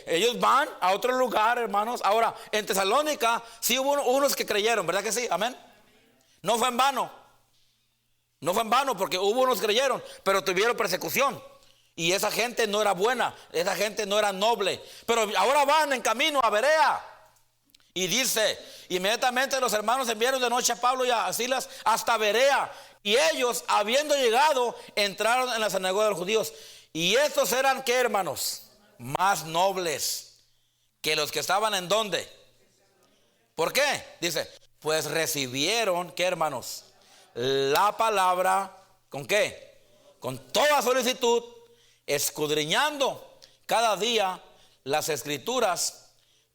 ellos van a otro lugar, hermanos. Ahora, en Tesalónica sí hubo unos que creyeron, ¿verdad que sí? Amén. No fue en vano. No fue en vano, porque hubo unos que creyeron, pero tuvieron persecución. Y esa gente no era buena, esa gente no era noble. Pero ahora van en camino a Berea. Y dice: inmediatamente los hermanos enviaron de noche a Pablo y a Silas hasta Berea. Y ellos, habiendo llegado, entraron en la sinagoga de los judíos. Y estos eran, ¿qué, hermanos? Más nobles que los que estaban en ¿dónde? ¿Por qué? Dice: pues recibieron, ¿qué, hermanos? La palabra, ¿con qué? Con toda solicitud escudriñando cada día las escrituras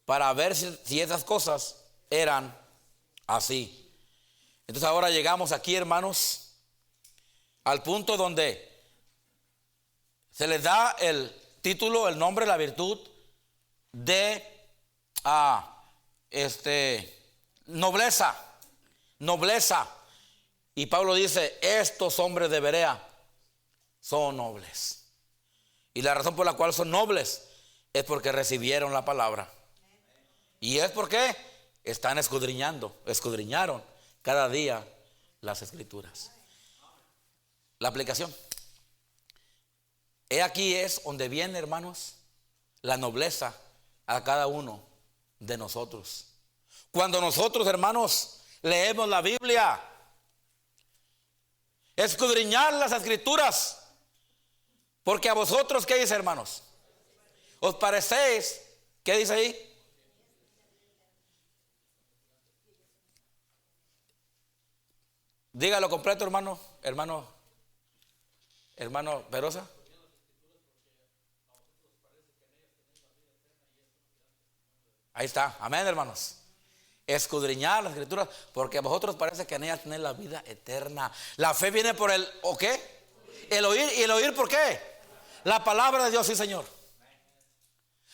para ver si esas cosas eran así. Entonces ahora llegamos aquí, hermanos, al punto donde se les da el título, el nombre, la virtud de nobleza. Nobleza. Y Pablo dice, estos hombres de Berea son nobles. Y la razón por la cual son nobles es porque recibieron la palabra. Y es porque están escudriñaron cada día las escrituras. La aplicación. He aquí es donde viene, hermanos, la nobleza a cada uno de nosotros. Cuando nosotros, hermanos, leemos la Biblia, escudriñar las escrituras, porque a vosotros, ¿qué dice, hermanos? ¿Os parecéis? ¿Qué dice ahí? Dígalo completo, hermano Perosa. Ahí está, amén, hermanos. Escudriñar las escrituras, porque a vosotros parece que en ellas tenéis la vida eterna. La fe viene por el, ¿o qué? El oír. ¿Y el oír por qué? La palabra de Dios, sí, Señor.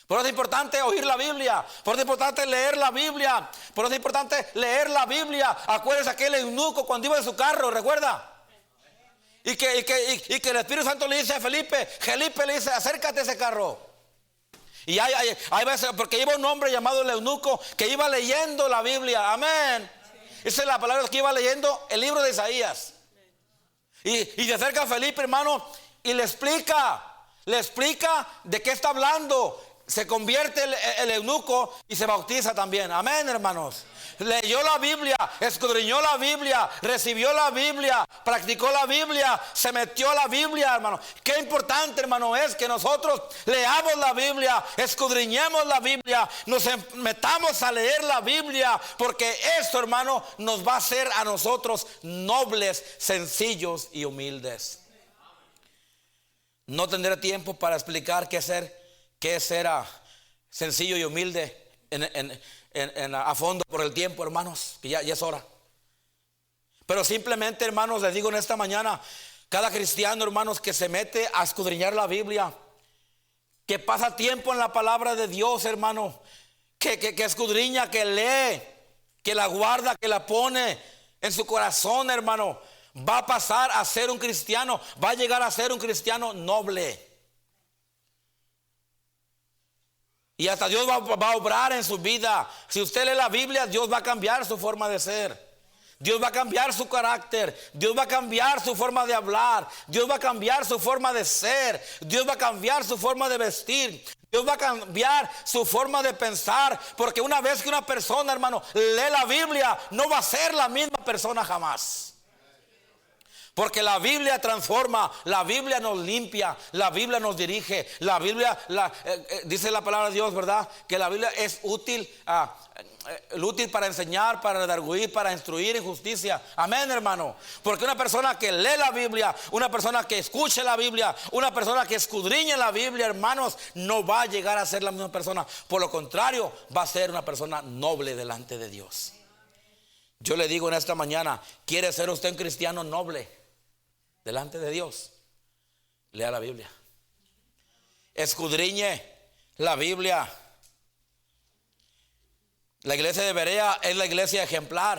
Por eso es importante oír la Biblia. Por eso es importante leer la Biblia. Por eso es importante leer la Biblia. Acuérdense aquel eunuco cuando iba en su carro, ¿recuerda? Y que el Espíritu Santo le dice a Felipe le dice, acércate a ese carro. Y hay veces, porque iba un hombre llamado el eunuco que iba leyendo la Biblia, amén. Esa es la palabra que iba leyendo el libro de Isaías. Y se acerca a Felipe, hermano, y le explica de qué está hablando. Se convierte el eunuco y se bautiza también, amén, hermanos. Leyó la Biblia, escudriñó la Biblia, recibió la Biblia, practicó la Biblia, se metió a la Biblia, hermano. Qué importante, hermano, es que nosotros leamos la Biblia, escudriñemos la Biblia, nos metamos a leer la Biblia, porque eso, hermano, nos va a hacer a nosotros nobles, sencillos y humildes. No tendré tiempo para explicar qué es ser sencillo y humilde a fondo por el tiempo, hermanos, que ya es hora. Pero simplemente, hermanos, les digo en esta mañana, cada cristiano, hermanos, que se mete a escudriñar la Biblia, que pasa tiempo en la palabra de Dios, hermano, que escudriña, que lee, que la guarda, que la pone en su corazón, hermano, va a pasar a ser un cristiano, va a llegar a ser un cristiano noble. Y hasta Dios va a obrar en su vida. Si usted lee la Biblia, Dios va a cambiar su forma de ser. Dios va a cambiar su carácter. Dios va a cambiar su forma de hablar. Dios va a cambiar su forma de ser. Dios va a cambiar su forma de vestir. Dios va a cambiar su forma de pensar. Porque una vez que una persona, hermano, lee la Biblia, no va a ser la misma persona jamás. Porque la Biblia transforma, la Biblia nos limpia, la Biblia nos dirige, la Biblia, dice la palabra de Dios, ¿verdad? Que la Biblia es útil para enseñar, para redarguir, para instruir en justicia. Amén, hermano. Porque una persona que lee la Biblia, una persona que escuche la Biblia, una persona que escudriñe la Biblia, hermanos, no va a llegar a ser la misma persona. Por lo contrario, va a ser una persona noble delante de Dios. Yo le digo en esta mañana, ¿quiere ser usted un cristiano noble delante de Dios? Lea la Biblia, escudriñe la Biblia. La iglesia de Berea es la iglesia ejemplar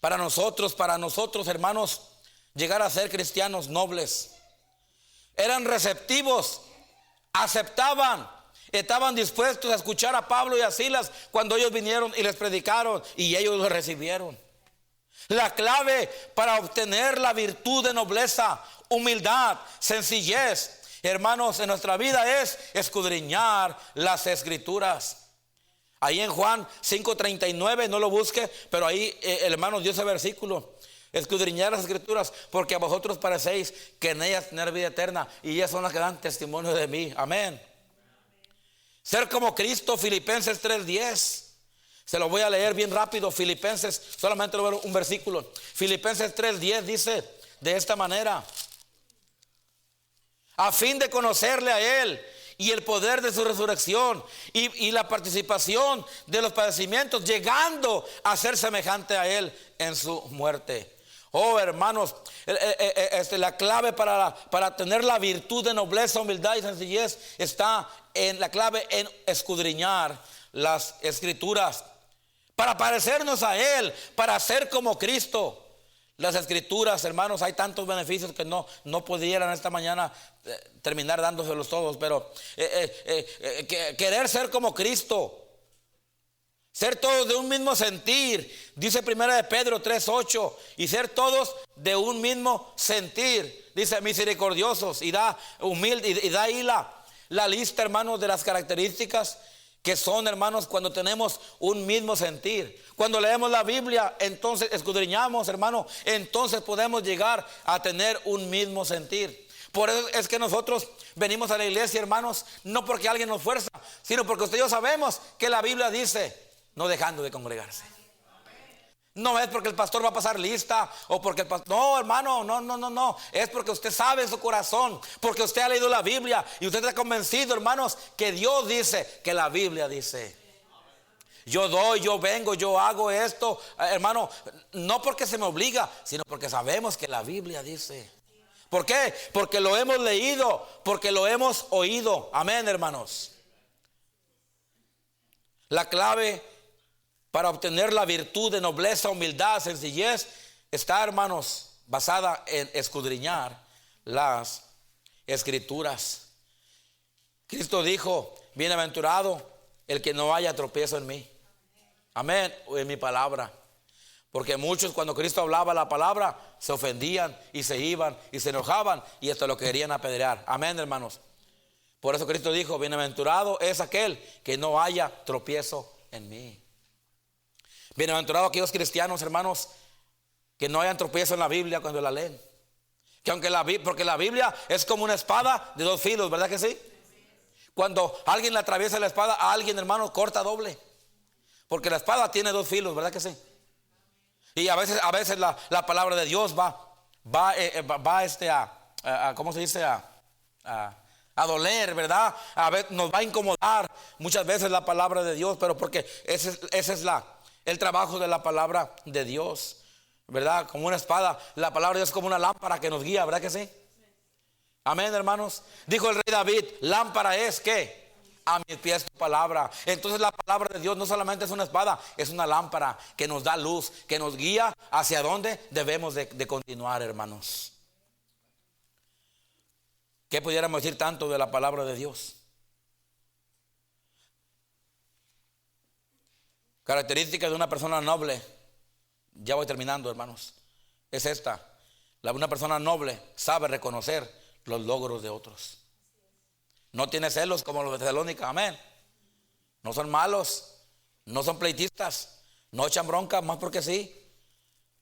para nosotros, hermanos, llegar a ser cristianos nobles. Eran receptivos, aceptaban, estaban dispuestos a escuchar a Pablo y a Silas cuando ellos vinieron y les predicaron, y ellos los recibieron. La clave para obtener la virtud de nobleza, humildad, sencillez, hermanos, en nuestra vida es escudriñar las escrituras. Ahí en Juan 5:39, no lo busque, pero ahí el hermano dio ese versículo. Escudriñar las escrituras, porque a vosotros parecéis que en ellas tener vida eterna, y ellas son las que dan testimonio de mí. Amén. Ser como Cristo, Filipenses 3:10. Se lo voy a leer bien rápido. Filipenses, solamente lo veo un versículo. Filipenses 3:10 dice de esta manera: a fin de conocerle a Él y el poder de su resurrección y la participación de los padecimientos, llegando a ser semejante a Él en su muerte. Oh, hermanos, la clave para tener la virtud de nobleza, humildad y sencillez está en la clave en escudriñar las Escrituras, para parecernos a Él, para ser como Cristo. Las Escrituras, hermanos, hay tantos beneficios que no pudieran esta mañana terminar dándoselos todos, pero querer ser como Cristo, ser todos de un mismo sentir, dice 1 de Pedro 3:8, y ser todos de un mismo sentir, dice misericordiosos, y da humilde, y da ahí la lista, hermanos, de las características que son, hermanos, cuando tenemos un mismo sentir. Cuando leemos la Biblia, entonces escudriñamos, hermano, entonces podemos llegar a tener un mismo sentir. Por eso es que nosotros venimos a la iglesia, hermanos, no porque alguien nos fuerza, sino porque usted y yo sabemos que la Biblia dice, no dejando de congregarse. No es porque el pastor va a pasar lista o porque el pastor, no, hermano, no, es porque usted sabe en su corazón, porque usted ha leído la Biblia y usted está convencido, hermanos, que Dios dice, que la Biblia dice. Yo doy, yo vengo, yo hago esto, hermano, no porque se me obliga, sino porque sabemos que la Biblia dice. ¿Por qué? Porque lo hemos leído, porque lo hemos oído. Amén, hermanos. La clave para obtener la virtud de nobleza, humildad, sencillez, está, hermanos, basada en escudriñar las Escrituras. Cristo dijo, bienaventurado el que no haya tropiezo en mí. Amén, o en mi palabra. Porque muchos, cuando Cristo hablaba la palabra, se ofendían y se iban y se enojaban y hasta lo querían apedrear. Amén, hermanos. Por eso Cristo dijo, bienaventurado es aquel que no haya tropiezo en mí. Bienaventurados aquellos cristianos, hermanos, que no hayan tropiezo en la Biblia cuando la leen. Que porque la Biblia es como una espada de dos filos, ¿verdad que sí? Cuando alguien le atraviesa la espada a alguien, hermano, corta doble. Porque la espada tiene dos filos, ¿verdad que sí? Y a veces la palabra de Dios va ¿cómo se dice? A doler, ¿verdad? A veces nos va a incomodar muchas veces la palabra de Dios, pero porque ese es el trabajo de la palabra de Dios, ¿verdad? Como una espada, la palabra de Dios es como una lámpara que nos guía, ¿verdad que sí? Amén, hermanos. Dijo el rey David, lámpara es ¿qué? A mis pies tu palabra. Entonces la palabra de Dios no solamente es una espada, es una lámpara que nos da luz, que nos guía hacia dónde debemos de continuar, hermanos. ¿Qué pudiéramos decir tanto de la palabra de Dios? Característica de una persona noble, ya voy terminando, hermanos, es esta. Una persona noble sabe reconocer los logros de otros. No tiene celos como los de Tesalónica, amén. No son malos, no son pleitistas, no echan bronca más porque sí,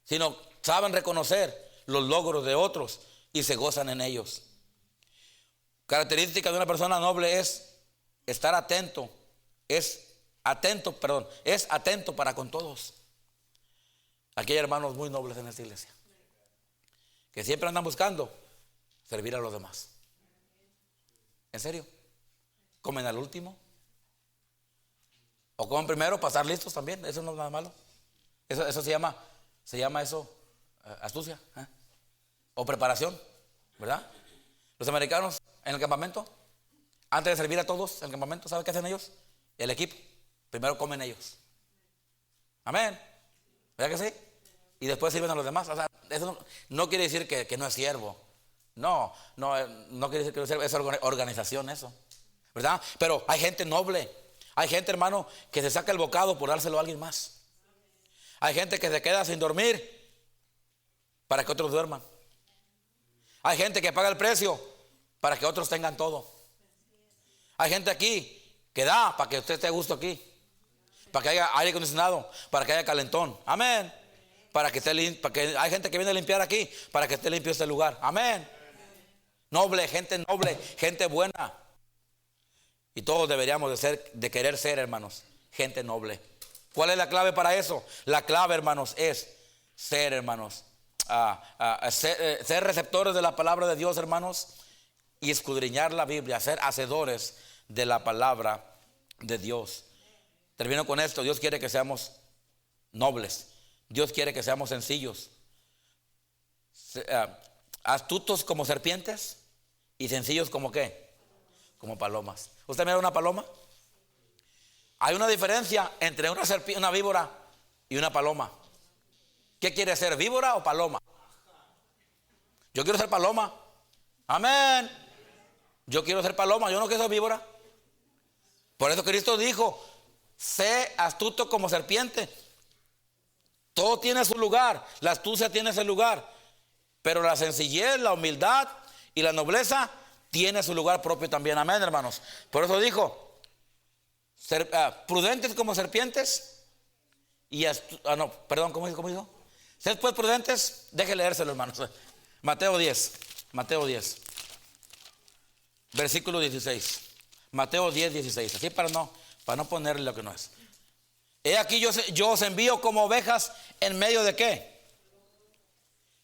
sino saben reconocer los logros de otros y se gozan en ellos. Característica de una persona noble es estar atento, es atento para con todos. Aquí hay hermanos muy nobles en esta iglesia que siempre andan buscando servir a los demás. ¿En serio? ¿Comen al último? ¿O comen primero para estar listos también? Eso no es nada malo. Eso se llama astucia, ¿eh? O preparación, ¿verdad? Los americanos en el campamento, antes de servir a todos en el campamento, ¿sabe qué hacen ellos? El equipo, primero comen ellos. Amén. ¿Verdad que sí? Y después sirven a los demás. O sea, eso no quiere decir que no es siervo. No quiere decir que no es siervo. Es organización eso, ¿verdad? Pero hay gente noble. Hay gente, hermano, que se saca el bocado por dárselo a alguien más. Hay gente que se queda sin dormir para que otros duerman. Hay gente que paga el precio para que otros tengan todo. Hay gente aquí que da para que usted esté a gusto aquí, para que haya aire acondicionado, para que haya calentón. Amén. Para que esté limpio, para que hay gente que viene a limpiar aquí, para que esté limpio este lugar. Amén. Noble, gente buena. Y todos deberíamos de querer ser, hermanos, gente noble. ¿Cuál es la clave para eso? La clave, hermanos, es ser, hermanos, ser receptores de la palabra de Dios, hermanos, y escudriñar la Biblia, ser hacedores de la palabra de Dios. Termino con esto. Dios quiere que seamos nobles. Dios quiere que seamos sencillos, astutos como serpientes y sencillos como ¿qué? Como palomas. ¿Usted mira una paloma? Hay una diferencia entre una víbora y una paloma. ¿Qué quiere ser, víbora o paloma? Yo quiero ser paloma. Amén. Yo quiero ser paloma, yo no quiero ser víbora. Por eso Cristo dijo: sé astuto como serpiente. Todo tiene su lugar, la astucia tiene su lugar, pero la sencillez, la humildad y la nobleza tiene su lugar propio también. Amén, hermanos. Por eso dijo: prudentes como serpientes y ¿cómo dijo? Sed pues prudentes. Deje leérselo, hermanos. Mateo 10, versículo 16. Mateo 10, 16. Así para no ponerle lo que no es. He aquí yo os envío como ovejas en medio de ¿qué?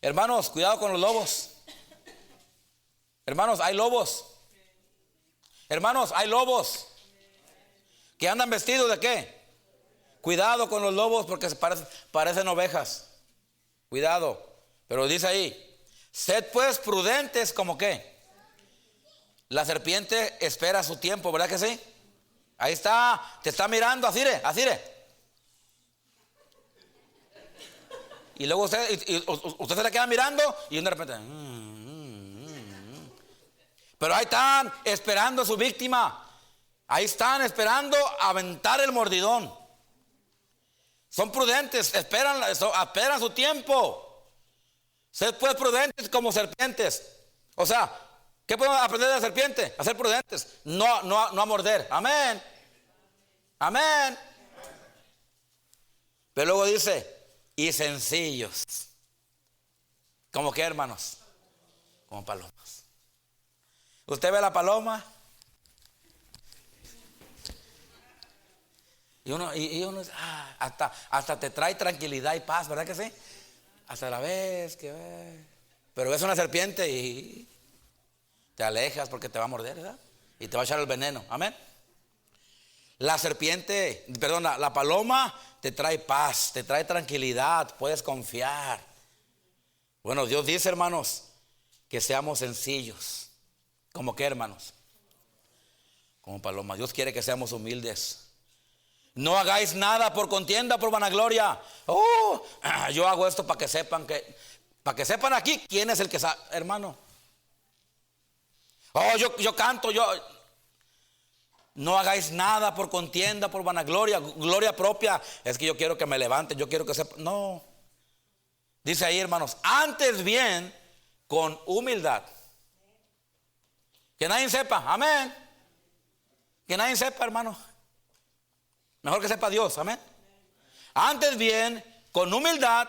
Hermanos, cuidado con los lobos. Hermanos, hay lobos. Hermanos, hay lobos que andan vestidos de ¿qué? Cuidado con los lobos, porque parecen ovejas. Cuidado. Pero dice ahí: sed pues prudentes como ¿qué? La serpiente espera su tiempo, ¿verdad que sí? Ahí está, te está mirando, así. Y luego usted se le queda mirando y de repente pero ahí están esperando a su víctima. Ahí están esperando aventar el mordidón. Son prudentes, esperan su tiempo. Sed pues prudentes como serpientes. O sea, ¿qué podemos aprender de la serpiente? A ser prudentes, no a morder. Amén. Amén. Pero luego dice: y sencillos. ¿Cómo qué, hermanos? Como palomas. Usted ve la paloma y uno hasta te trae tranquilidad y paz, ¿verdad que sí? Hasta la vez que ve. Pero ves una serpiente y te alejas porque te va a morder, ¿verdad? Y te va a echar el veneno. Amén. La paloma te trae paz, te trae tranquilidad, puedes confiar. Bueno, Dios dice, hermanos, que seamos sencillos. ¿Cómo qué, hermanos? Como paloma. Dios quiere que seamos humildes. No hagáis nada por contienda, por vanagloria. Yo hago esto para que sepan aquí quién es el que sabe, hermano. Yo canto, No hagáis nada por contienda, por vanagloria, gloria propia. Es que yo quiero que me levanten, yo quiero que sepan. No. Dice ahí, hermanos, antes bien con humildad. Que nadie sepa, amén. Que nadie sepa, hermano. Mejor que sepa Dios, amén. Antes bien con humildad,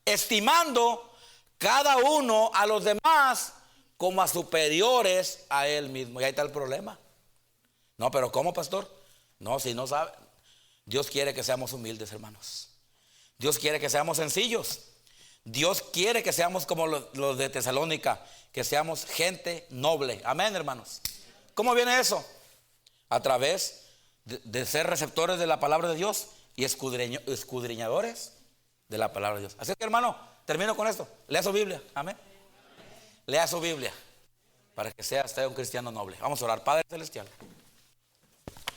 estimando cada uno a los demás como a superiores a él mismo. Y ahí está el problema. No, pero ¿cómo, pastor? No, si no sabe. Dios quiere que seamos humildes, hermanos. Dios quiere que seamos sencillos. Dios quiere que seamos como los de Tesalónica, que seamos gente noble. Amén, hermanos. ¿Cómo viene eso? A través de ser receptores de la palabra de Dios y escudriñadores de la palabra de Dios. Así que, hermano, termino con esto. Lea su Biblia. Amén. Lea su Biblia para que sea usted un cristiano noble. Vamos a orar. Padre celestial,